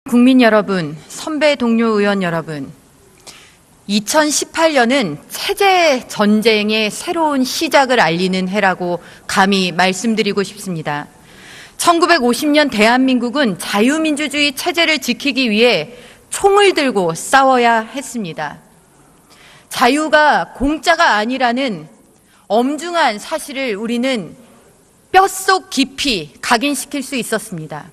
국민 여러분, 선배 동료 의원 여러분, 2018년은 체제 전쟁의 새로운 시작을 알리는 해라고 감히 말씀드리고 싶습니다. 1950년 대한민국은 자유민주주의 체제를 지키기 위해 총을 들고 싸워야 했습니다. 자유가 공짜가 아니라는 엄중한 사실을 우리는 뼛속 깊이 각인시킬 수 있었습니다.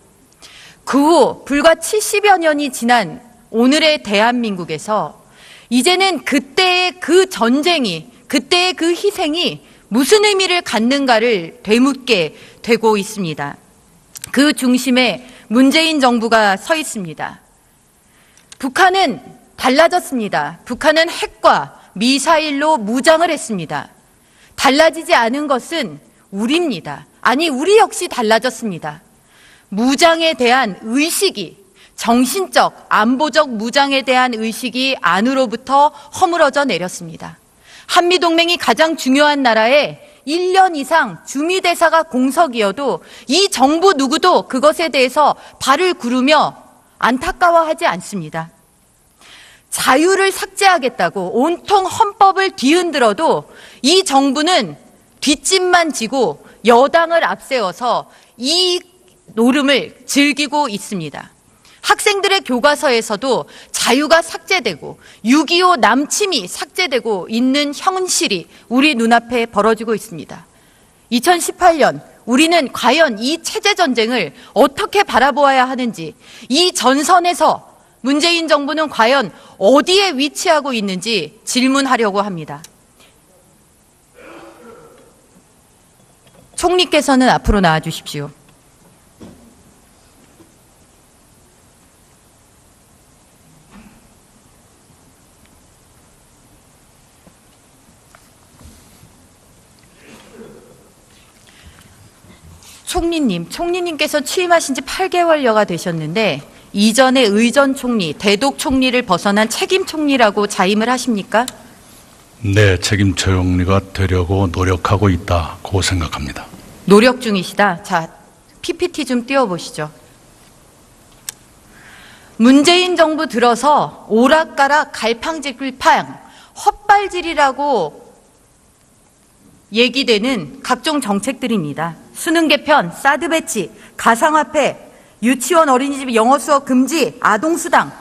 그 후 불과 70여 년이 지난 오늘의 대한민국에서 이제는 그때의 그 전쟁이, 그때의 그 희생이 무슨 의미를 갖는가를 되묻게 되고 있습니다. 그 중심에 문재인 정부가 서 있습니다. 북한은 달라졌습니다. 북한은 핵과 미사일로 무장을 했습니다. 달라지지 않은 것은 우리입니다. 아니, 우리 역시 달라졌습니다. 무장에 대한 의식이, 정신적, 안보적 무장에 대한 의식이 안으로부터 허물어져 내렸습니다. 한미동맹이 가장 중요한 나라에 1년 이상 주미대사가 공석이어도 이 정부 누구도 그것에 대해서 발을 구르며 안타까워하지 않습니다. 자유를 삭제하겠다고 온통 헌법을 뒤흔들어도 이 정부는 뒷짐만 지고 여당을 앞세워서 이 노름을 즐기고 있습니다. 학생들의 교과서에서도 자유가 삭제되고 6.25 남침이 삭제되고 있는 현실이 우리 눈앞에 벌어지고 있습니다. 2018년 우리는 과연 이 체제 전쟁을 어떻게 바라보아야 하는지, 이 전선에서 문재인 정부는 과연 어디에 위치하고 있는지 질문하려고 합니다. 총리께서는 앞으로 나와 주십시오. 총리님께서 취임하신 지 8개월여가 되셨는데 이전에 의전 총리, 대독 총리를 벗어난 책임 총리라고 자임을 하십니까? 네, 책임 총리가 되려고 노력하고 있다고 생각합니다. 노력 중이시다. 자, PPT 좀 띄워보시죠. 문재인 정부 들어서 오락가락 갈팡질팡 헛발질이라고 얘기되는 각종 정책들입니다. 수능 개편, 사드 배치, 가상화폐, 유치원 어린이집 영어 수업 금지, 아동수당.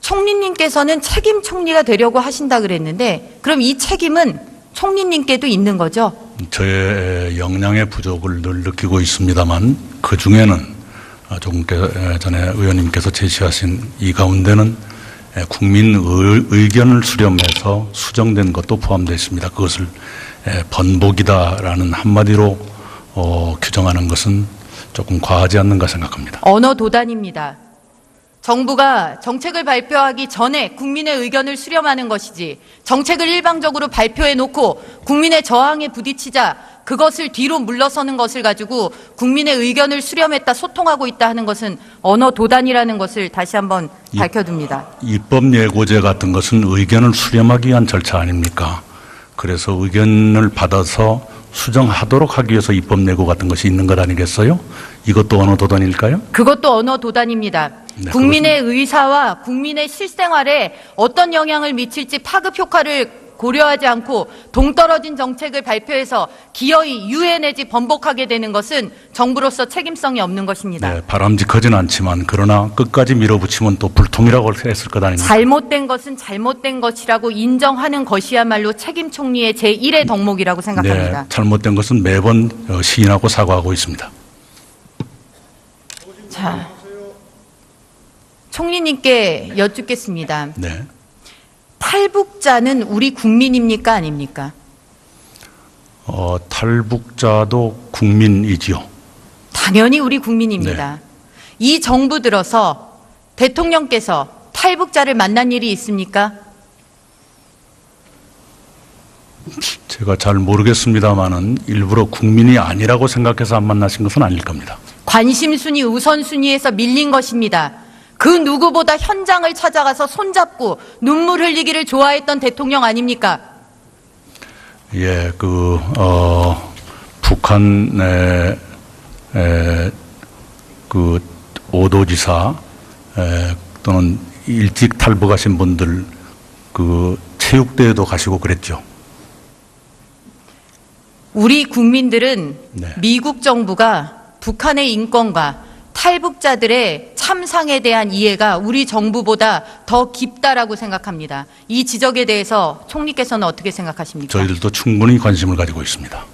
총리님께서는 책임 총리가 되려고 하신다 그랬는데 그럼 이 책임은 총리님께도 있는 거죠? 저의 역량의 부족을 늘 느끼고 있습니다만 그 중에는 조금 전에 의원님께서 제시하신 이 가운데는 국민 의견을 수렴해서 수정된 것도 포함되어 있습니다. 그것을 번복이다라는 한마디로 규정하는 것은 조금 과하지 않는가 생각합니다. 언어 도단입니다. 정부가 정책을 발표하기 전에 국민의 의견을 수렴하는 것이지 정책을 일방적으로 발표해 놓고 국민의 저항에 부딪히자 그것을 뒤로 물러서는 것을 가지고 국민의 의견을 수렴했다, 소통하고 있다 하는 것은 언어 도단이라는 것을 다시 한번 밝혀둡니다. 입법 예고제 같은 것은 의견을 수렴하기 위한 절차 아닙니까? 그래서 의견을 받아서 수정하도록 하기 위해서 입법 예고 같은 것이 있는 것 아니겠어요? 이것도 언어 도단일까요? 그것도 언어 도단입니다. 네, 국민의 의사와 국민의 실생활에 어떤 영향을 미칠지 파급 효과를 고려하지 않고 동떨어진 정책을 발표해서 기어이 유예 내지 번복하게 되는 것은 정부로서 책임성이 없는 것입니다. 네, 바람직하진 않지만 그러나 끝까지 밀어붙이면 또 불통이라고 했을 것 아닙니까? 잘못된 것은 잘못된 것이라고 인정하는 것이야말로 책임 총리의 제1의 덕목이라고 생각합니다. 네, 잘못된 것은 매번 시인하고 사과하고 있습니다. 자, 총리님께 여쭙겠습니다. 네. 탈북자는 우리 국민입니까, 아닙니까? 탈북자도 국민이지요. 당연히 우리 국민입니다. 네. 이 정부 들어서 대통령께서 탈북자를 만난 일이 있습니까? 제가 잘 모르겠습니다만은 일부러 국민이 아니라고 생각해서 안 만나신 것은 아닐 겁니다. 관심순위, 우선순위에서 밀린 것입니다. 그 누구보다 현장을 찾아가서 손잡고 눈물 흘리기를 좋아했던 대통령 아닙니까? 예, 북한의 그 오도지사 또는 일찍 탈북하신 분들 그 체육대회도 가시고 그랬죠. 우리 국민들은 네. 미국 정부가 북한의 인권과 탈북자들의 참상에 대한 이해가 우리 정부보다 더 깊다라고 생각합니다. 이 지적에 대해서 총리께서는 어떻게 생각하십니까? 저희들도 충분히 관심을 가지고 있습니다.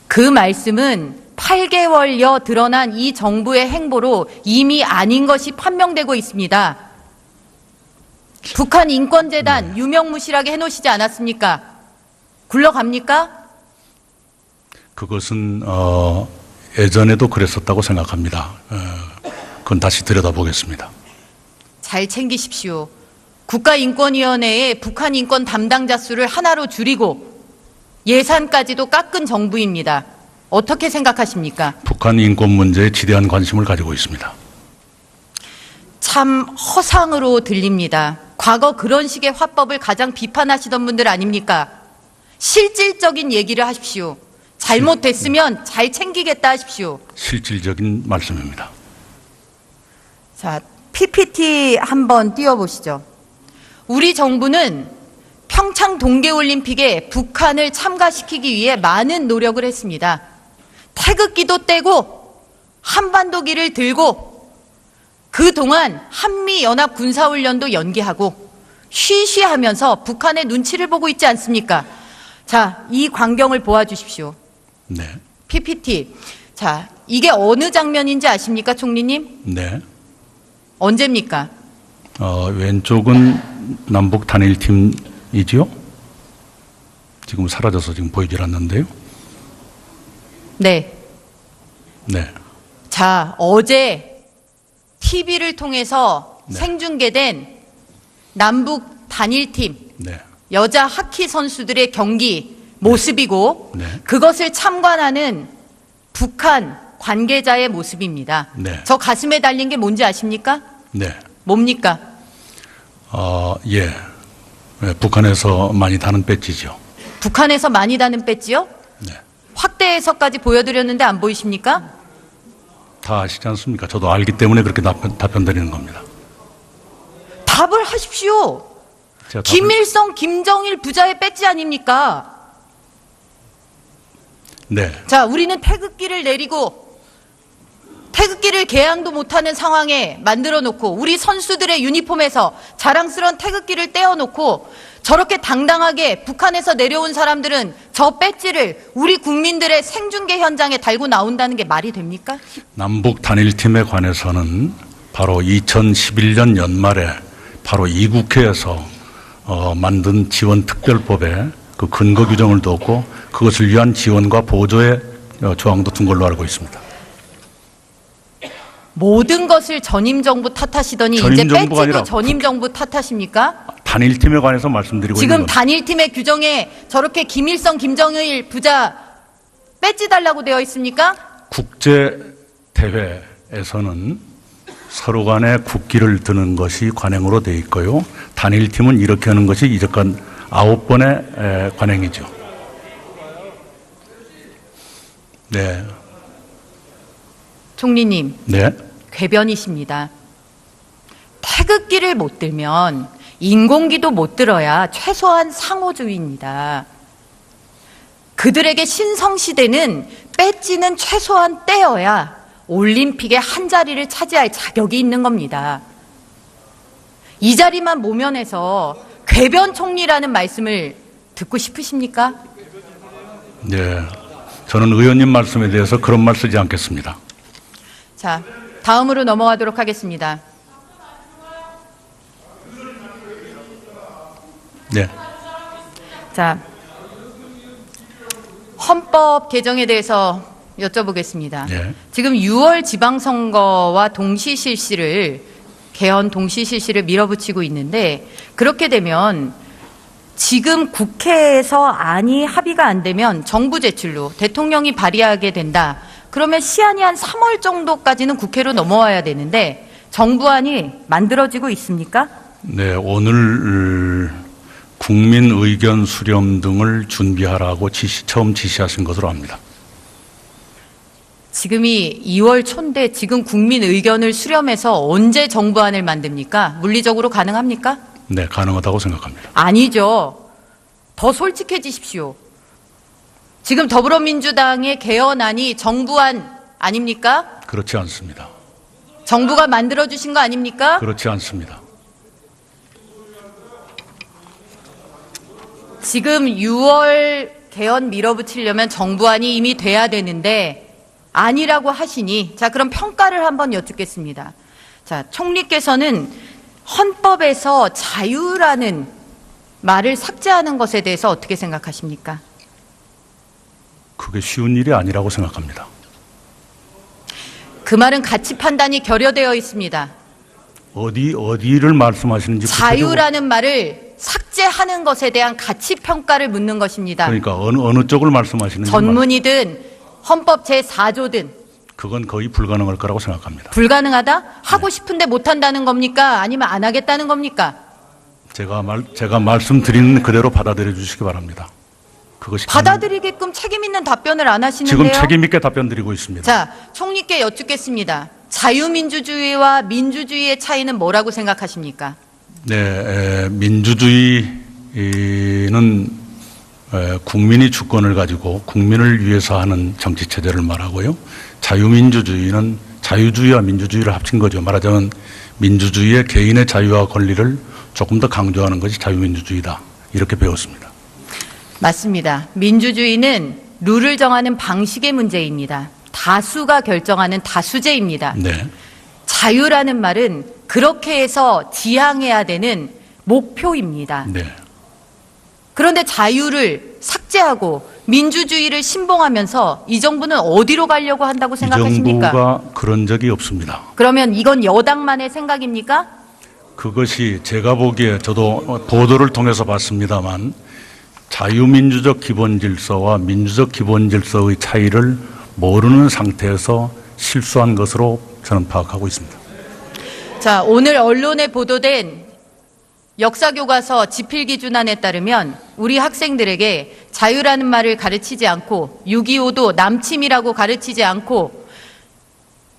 그 말씀은 8개월여 드러난 이 정부의 행보로 이미 아닌 것이 판명되고 있습니다. 북한 인권재단 유명무실하게 해놓으시지 않았습니까? 굴러갑니까? 그것은 예전에도 그랬었다고 생각합니다. 그건 다시 들여다보겠습니다. 잘 챙기십시오. 국가인권위원회에 북한 인권 담당자 수를 하나로 줄이고 예산까지도 깎은 정부입니다. 어떻게 생각하십니까? 북한 인권 문제에 지대한 관심을 가지고 있습니다. 참 허상으로 들립니다. 과거 그런 식의 화법을 가장 비판하시던 분들 아닙니까? 실질적인 얘기를 하십시오. 잘못됐으면 잘 챙기겠다 하십시오. 실질적인 말씀입니다. 자, PPT 한번 띄워보시죠. 우리 정부는 평창 동계올림픽에 북한을 참가시키기 위해 많은 노력을 했습니다. 태극기도 떼고 한반도기를 들고 그동안 한미연합군사훈련도 연기하고 쉬쉬하면서 북한의 눈치를 보고 있지 않습니까? 자, 이 광경을 보아주십시오. 네. PPT. 자, 이게 어느 장면인지 아십니까, 총리님? 네. 언제입니까? 왼쪽은 남북 단일팀이지요? 지금 사라져서 지금 보이질 않는데요. 네. 네. 자, 어제 TV를 통해서 네. 생중계된 남북 단일팀 네. 여자 하키 선수들의 경기 모습이고 네. 그것을 참관하는 북한 관계자의 모습입니다. 네. 저 가슴에 달린 게 뭔지 아십니까? 네. 뭡니까? 예. 네, 북한에서 많이 다는 배지죠. 북한에서 많이 다는 배지요? 네. 확대해서까지 보여드렸는데 안 보이십니까? 다 아시지 않습니까? 저도 알기 때문에 그렇게 답변 드리는 겁니다. 답을 하십시오. 제가 김일성, 김정일 부자의 배지 아닙니까? 네. 자, 우리는 태극기를 내리고 태극기를 개항도 못하는 상황에 만들어 놓고 우리 선수들의 유니폼에서 자랑스러운 태극기를 떼어놓고 저렇게 당당하게 북한에서 내려온 사람들은 저 배지를 우리 국민들의 생중계 현장에 달고 나온다는 게 말이 됩니까? 남북 단일팀에 관해서는 바로 2011년 연말에 바로 이 국회에서 만든 지원특별법에 그 근거 규정을 두었고 그것을 위한 지원과 보조의 조항도 둔 걸로 알고 있습니다. 모든 것을 전임 정부 탓하시더니 전임 이제 정부가 배지도 아니라 전임 정부 탓하십니까? 단일팀에 관해서 말씀드리고 지금 있는 건 단일팀의 규정에 저렇게 김일성, 김정일 부자 배지 달라고 되어 있습니까? 국제 대회에서는 서로 간에 국기를 드는 것이 관행으로 되어 있고요. 단일팀은 이렇게 하는 것이 이제껏 9번의 관행이죠. 네. 총리님, 네. 궤변이십니다. 태극기를 못 들면 인공기도 못 들어야 최소한 상호주의입니다. 그들에게 신성시대는 배지는 최소한 떼어야 올림픽의 한 자리를 차지할 자격이 있는 겁니다. 이 자리만 모면해서 궤변 총리라는 말씀을 듣고 싶으십니까? 네. 저는 의원님 말씀에 대해서 그런 말 쓰지 않겠습니다. 자, 다음으로 넘어가도록 하겠습니다. 네. 자, 헌법 개정에 대해서 여쭤보겠습니다. 네. 지금 6월 지방선거와 동시 실시를 개헌 동시 실시를 밀어붙이고 있는데 그렇게 되면 지금 국회에서 안이 합의가 안 되면 정부 제출로 대통령이 발의하게 된다. 그러면 시한이 한 3월 정도까지는 국회로 넘어와야 되는데 정부안이 만들어지고 있습니까? 네. 오늘 국민 의견 수렴 등을 준비하라고 처음 지시하신 것으로 압니다. 지금이 2월 초인데 지금 국민 의견을 수렴해서 언제 정부안을 만듭니까? 물리적으로 가능합니까? 네, 가능하다고 생각합니다. 아니죠. 더 솔직해지십시오. 지금 더불어민주당의 개헌안이 정부안 아닙니까? 그렇지 않습니다. 정부가 만들어주신 거 아닙니까? 그렇지 않습니다. 지금 6월 개헌 밀어붙이려면 정부안이 이미 돼야 되는데 아니라고 하시니, 자, 그럼 평가를 한번 여쭙겠습니다. 자, 총리께서는 헌법에서 자유라는 말을 삭제하는 것에 대해서 어떻게 생각하십니까? 그게 쉬운 일이 아니라고 생각합니다. 그 말은 가치 판단이 결여되어 있습니다. 어디를 말씀하시는지 자유라는 말을 삭제하는 것에 대한 가치 평가를 묻는 것입니다. 그러니까 어느 쪽을 말씀하시는지 전문이든 헌법 제4조든 그건 거의 불가능할 거라고 생각합니다. 불가능하다? 하고 싶은데 못한다는 겁니까? 아니면 안 하겠다는 겁니까? 제가 말씀드린 그대로 받아들여 주시기 바랍니다. 그것이 받아들이게끔 책임 있는 답변을 안 하시는데요. 지금 책임 있게 답변드리고 있습니다. 자, 총리께 여쭙겠습니다. 자유민주주의와 민주주의의 차이는 뭐라고 생각하십니까? 네, 민주주의는 국민이 주권을 가지고 국민을 위해서 하는 정치 체제를 말하고요. 자유민주주의는 자유주의와 민주주의를 합친 거죠. 말하자면 민주주의의 개인의 자유와 권리를 조금 더 강조하는 것이 자유민주주의다. 이렇게 배웠습니다. 맞습니다. 민주주의는 룰을 정하는 방식의 문제입니다. 다수가 결정하는 다수제입니다. 네. 자유라는 말은 그렇게 해서 지향해야 되는 목표입니다. 네. 그런데 자유를 삭제하고 민주주의를 신봉하면서 이 정부는 어디로 가려고 한다고 생각하십니까? 이 정부가 그런 적이 없습니다. 그러면 이건 여당만의 생각입니까? 그것이 제가 보기에 저도 보도를 통해서 봤습니다만 자유민주적 기본질서와 민주적 기본질서의 차이를 모르는 상태에서 실수한 것으로 저는 파악하고 있습니다. 자, 오늘 언론에 보도된 역사교과서 지필기준안에 따르면 우리 학생들에게 자유라는 말을 가르치지 않고 6.25도 남침이라고 가르치지 않고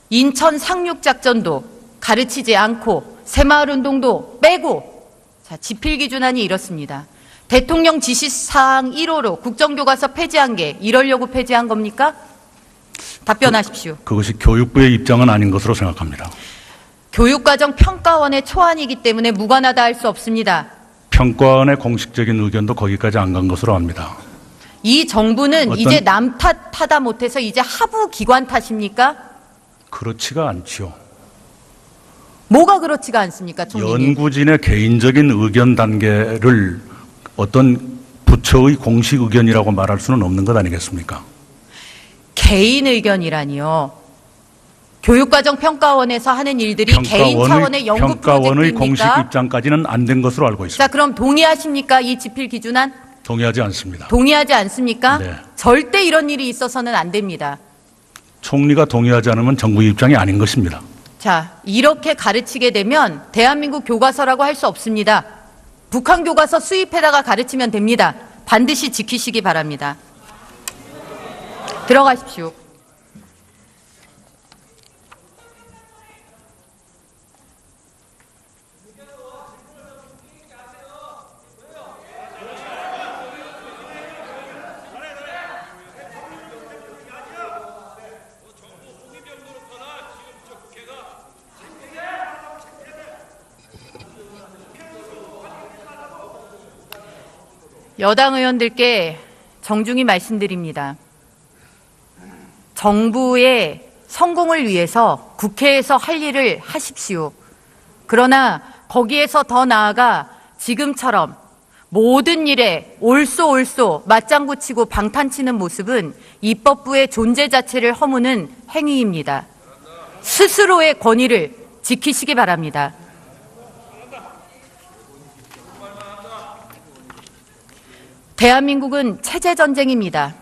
인천 상륙작전도 가르치지 않고 새마을운동도 빼고, 자, 지필기준안이 이렇습니다. 대통령 지시사항 1호로 국정교과서 폐지한 게 이러려고 폐지한 겁니까? 답변하십시오. 그것이 교육부의 입장은 아닌 것으로 생각합니다. 교육과정 평가원의 초안이기 때문에 무관하다 할 수 없습니다. 평가원의 공식적인 의견도 거기까지 안 간 것으로 압니다. 이 정부는 이제 남 탓하다 못해서 이제 하부 기관 탓입니까? 그렇지가 않지요. 뭐가 그렇지가 않습니까, 총리님? 연구진의 개인적인 의견 단계를 어떤 부처의 공식 의견이라고 말할 수는 없는 것 아니겠습니까? 개인 의견이라니요. 교육과정 평가원에서 하는 일들이 개인 차원의 연구 평가원의 공식 프로젝트입니까? 입장까지는 안 된 것으로 알고 있습니다. 자, 그럼 동의하십니까? 이 지필 기준안? 동의하지 않습니다. 동의하지 않습니까? 네. 절대 이런 일이 있어서는 안 됩니다. 총리가 동의하지 않으면 정부 입장이 아닌 것입니다. 자, 이렇게 가르치게 되면 대한민국 교과서라고 할 수 없습니다. 북한 교과서 수입해다가 가르치면 됩니다. 반드시 지키시기 바랍니다. 들어가십시오. 여당 의원들께 정중히 말씀드립니다. 정부의 성공을 위해서 국회에서 할 일을 하십시오. 그러나 거기에서 더 나아가 지금처럼 모든 일에 올쏘올쏘 맞장구 치고 방탄치는 모습은 입법부의 존재 자체를 허무는 행위입니다. 스스로의 권위를 지키시기 바랍니다. 대한민국은 체제전쟁입니다.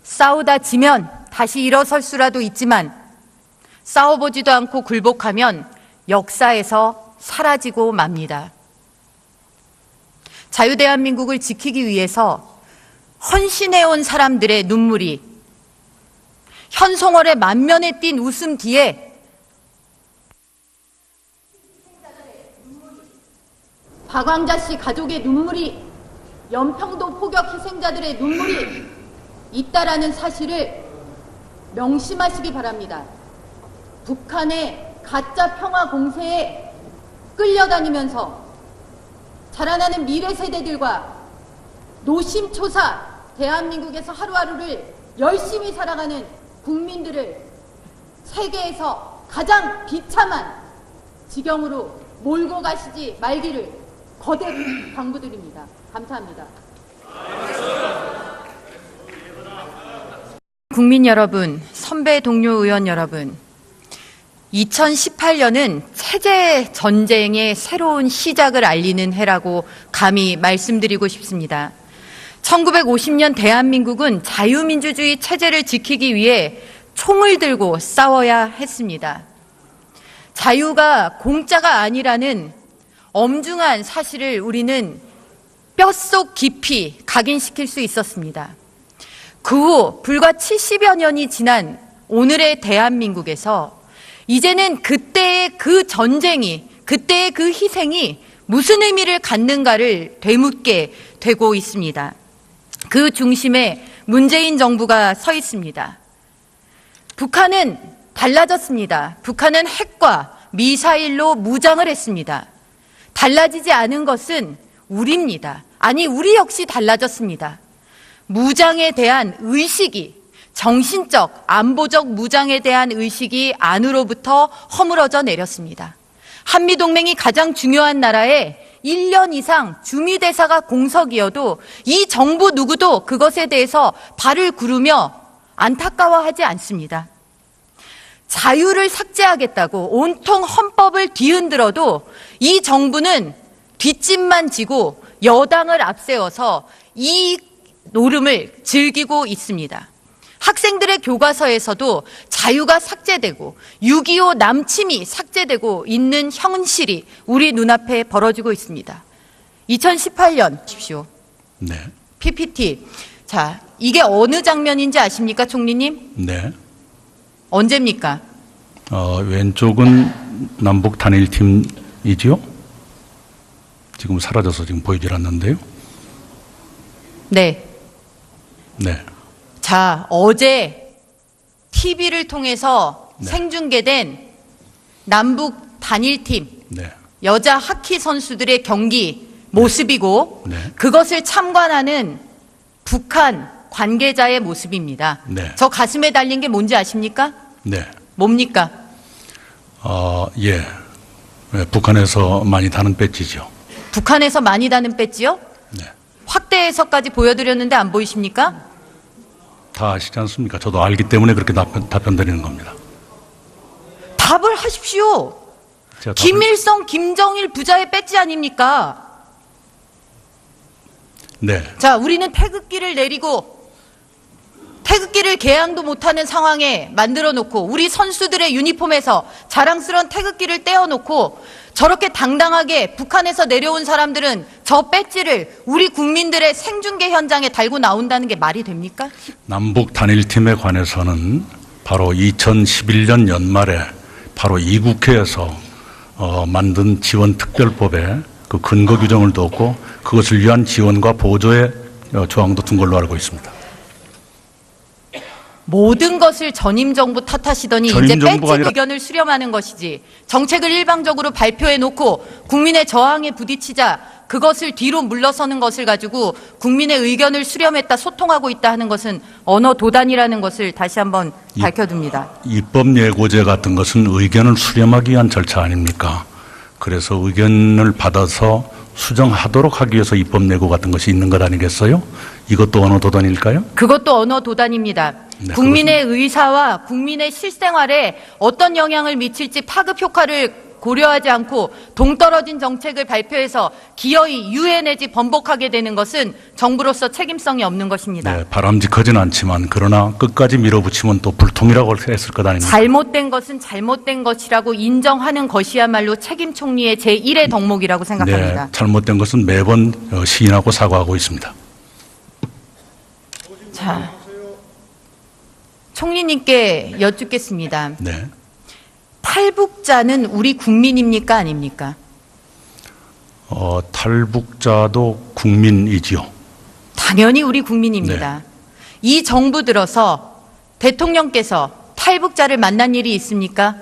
싸우다 지면 다시 일어설 수라도 있지만 싸워보지도 않고 굴복하면 역사에서 사라지고 맙니다. 자유대한민국을 지키기 위해서 헌신해온 사람들의 눈물이 현송월의 만면에 띈 웃음 뒤에 박왕자 씨 가족의 눈물이, 연평도 포격 희생자들의 눈물이 있다라는 사실을 명심하시기 바랍니다. 북한의 가짜 평화 공세에 끌려다니면서 자라나는 미래 세대들과 노심초사 대한민국에서 하루하루를 열심히 살아가는 국민들을 세계에서 가장 비참한 지경으로 몰고 가시지 말기를 거듭 당부드립니다. 감사합니다. 국민 여러분, 선배 동료 의원 여러분, 2018년은 체제 전쟁의 새로운 시작을 알리는 해라고 감히 말씀드리고 싶습니다. 1950년 대한민국은 자유민주주의 체제를 지키기 위해 총을 들고 싸워야 했습니다. 자유가 공짜가 아니라는 엄중한 사실을 우리는 뼛속 깊이 각인시킬 수 있었습니다. 그 후 불과 70여 년이 지난 오늘의 대한민국에서 이제는 그때의 그 전쟁이, 그때의 그 희생이 무슨 의미를 갖는가를 되묻게 되고 있습니다. 그 중심에 문재인 정부가 서 있습니다. 북한은 달라졌습니다. 북한은 핵과 미사일로 무장을 했습니다. 달라지지 않은 것은 우리입니다. 아니, 우리 역시 달라졌습니다. 무장에 대한 의식이, 정신적, 안보적 무장에 대한 의식이 안으로부터 허물어져 내렸습니다. 한미동맹이 가장 중요한 나라에 1년 이상 주미대사가 공석이어도 이 정부 누구도 그것에 대해서 발을 구르며 안타까워하지 않습니다. 자유를 삭제하겠다고 온통 헌법을 뒤흔들어도 이 정부는 뒷짐만 지고 여당을 앞세워서 이 노름을 즐기고 있습니다. 학생들의 교과서에서도 자유가 삭제되고 6.25 남침이 삭제되고 있는 현실이 우리 눈앞에 벌어지고 있습니다. 2018년 보십시오. 네. PPT. 자, 이게 어느 장면인지 아십니까, 총리님? 네. 언제입니까? 왼쪽은 남북 단일팀이지요? 지금 사라져서 지금 보이질 않는데요. 네. 네. 자, 어제 TV를 통해서 네. 생중계된 남북 단일팀 네. 여자 하키 선수들의 경기 모습이고 네. 그것을 참관하는 북한 관계자의 모습입니다. 네. 저 가슴에 달린 게 뭔지 아십니까? 네. 뭡니까? 예. 네, 북한에서 많이 다는 배지죠. 북한에서 많이 다는 배지요? 네. 확대해서까지 보여드렸는데 안 보이십니까? 다 아시지 않습니까? 저도 알기 때문에 그렇게 답변 드리는 겁니다. 답을 하십시오. 제가 김일성, 김정일 부자의 배지 아닙니까? 네. 자, 우리는 태극기를 내리고 태극기를 개항도 못하는 상황에 만들어 놓고 우리 선수들의 유니폼에서 자랑스러운 태극기를 떼어놓고 저렇게 당당하게 북한에서 내려온 사람들은 저 배지를 우리 국민들의 생중계 현장에 달고 나온다는 게 말이 됩니까? 남북 단일팀에 관해서는 바로 2011년 연말에 바로 이 국회에서 만든 지원특별법에 그 근거 규정을 뒀고 그것을 위한 지원과 보조의 조항도 둔 걸로 알고 있습니다. 모든 것을 전임 정부 탓하시더니 이제 배지 의견을 수렴하는 것이지 정책을 일방적으로 발표해 놓고 국민의 저항에 부딪히자 그것을 뒤로 물러서는 것을 가지고 국민의 의견을 수렴했다, 소통하고 있다 하는 것은 언어 도단이라는 것을 다시 한번 밝혀둡니다. 입법 예고제 같은 것은 의견을 수렴하기 위한 절차 아닙니까? 그래서 의견을 받아서 수정하도록 하기 위해서 입법 예고 같은 것이 있는 것 아니겠어요? 이것도 언어 도단일까요? 그것도 언어 도단입니다. 네, 국민의 의사와 국민의 실생활에 어떤 영향을 미칠지 파급 효과를 고려하지 않고 동떨어진 정책을 발표해서 기어이 유예 내지 번복하게 되는 것은 정부로서 책임성이 없는 것입니다. 네, 바람직하진 않지만 그러나 끝까지 밀어붙이면 또 불통이라고 했을 것 아닙니까? 잘못된 것은 잘못된 것이라고 인정하는 것이야말로 책임 총리의 제1의 덕목이라고 생각합니다. 네, 잘못된 것은 매번 시인하고 사과하고 있습니다. 자, 총리님께 여쭙겠습니다. 네. 탈북자는 우리 국민입니까? 아닙니까? 탈북자도 국민이지요. 당연히 우리 국민입니다. 이 정부 들어서 대통령께서 탈북자를 만난 일이 있습니까?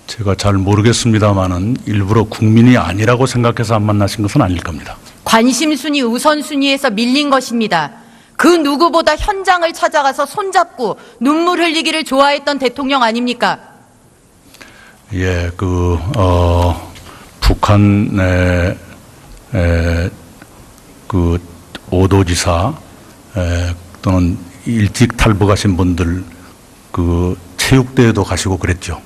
제가 잘 모르겠습니다만은 일부러 국민이 아니라고 생각해서 안 만나신 것은 아닐 겁니다. 관심순위, 우선순위에서 밀린 것입니다. 그 누구보다 현장을 찾아가서 손잡고 눈물 흘리기를 좋아했던 대통령 아닙니까? 예, 북한의 오도지사 또는 일찍 탈북하신 분들 체육대회도 가시고 그랬죠.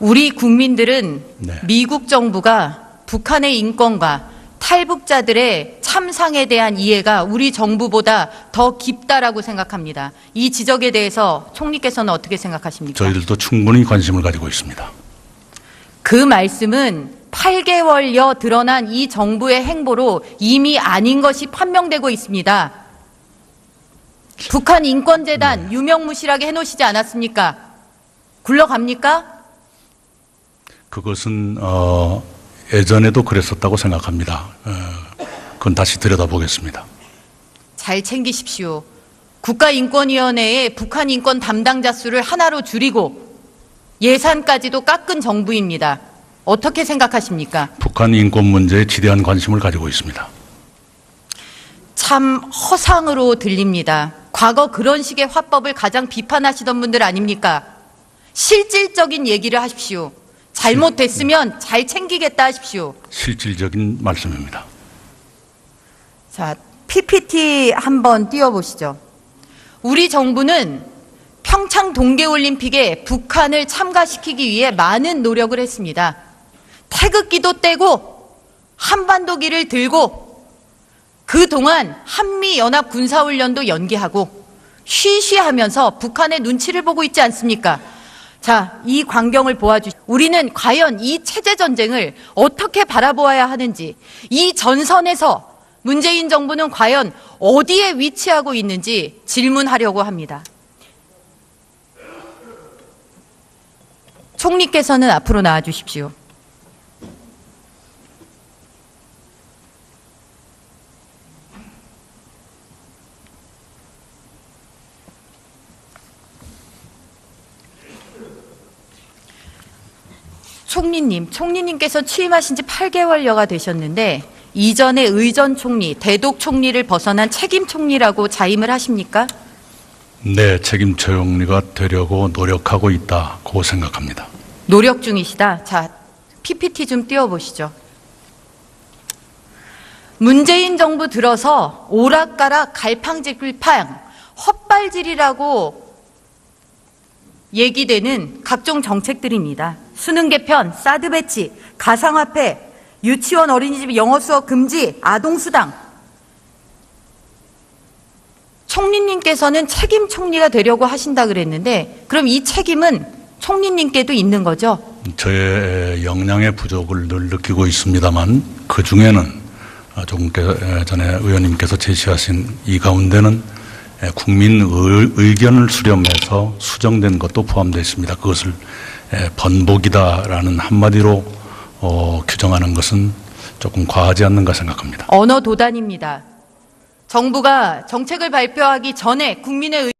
우리 국민들은 네. 미국 정부가 북한의 인권과 탈북자들의 참상에 대한 이해가 우리 정부보다 더 깊다라고 생각합니다. 이 지적에 대해서 총리께서는 어떻게 생각하십니까? 저희들도 충분히 관심을 가지고 있습니다. 그 말씀은 8개월여 드러난 이 정부의 행보로 이미 아닌 것이 판명되고 있습니다. 북한 인권재단 유명무실하게 해놓으시지 않았습니까? 굴러갑니까? 그것은 예전에도 그랬었다고 생각합니다. 그건 다시 들여다보겠습니다. 잘 챙기십시오. 국가인권위원회의 북한 인권 담당자 수를 하나로 줄이고 예산까지도 깎은 정부입니다. 어떻게 생각하십니까? 북한 인권 문제에 지대한 관심을 가지고 있습니다. 참 허상으로 들립니다. 과거 그런 식의 화법을 가장 비판하시던 분들 아닙니까? 실질적인 얘기를 하십시오. 잘못됐으면 잘 챙기겠다 하십시오. 실질적인 말씀입니다. 자, PPT 한번 띄워보시죠. 우리 정부는 평창 동계올림픽에 북한을 참가시키기 위해 많은 노력을 했습니다. 태극기도 떼고 한반도기를 들고 그동안 한미연합 군사훈련도 연기하고 쉬쉬하면서 북한의 눈치를 보고 있지 않습니까? 자, 이 광경을 보아주시죠. 우리는 과연 이 체제전쟁을 어떻게 바라보아야 하는지, 이 전선에서 문재인 정부는 과연 어디에 위치하고 있는지 질문하려고 합니다. 총리께서는 앞으로 나와 주십시오. 총리님께서 취임하신 지 8개월여가 되셨는데 이전에 의전 총리, 대독 총리를 벗어난 책임 총리라고 자임을 하십니까? 네, 책임 총리가 되려고 노력하고 있다고 생각합니다. 노력 중이시다. 자, PPT 좀 띄워보시죠. 문재인 정부 들어서 오락가락 갈팡질팡 헛발질이라고 얘기되는 각종 정책들입니다. 수능 개편, 사드 배치, 가상화폐, 유치원 어린이집 영어 수업 금지, 아동수당. 총리님께서는 책임 총리가 되려고 하신다 그랬는데 그럼 이 책임은 총리님께도 있는 거죠? 저의 역량의 부족을 늘 느끼고 있습니다만 그 중에는 조금 전에 의원님께서 제시하신 이 가운데는 국민 의견을 수렴해서 수정된 것도 포함되어 있습니다. 그것을 번복이다라는 한마디로 규정하는 것은 조금 과하지 않는가 생각합니다. 언어 도단입니다. 정부가 정책을 발표하기 전에 국민의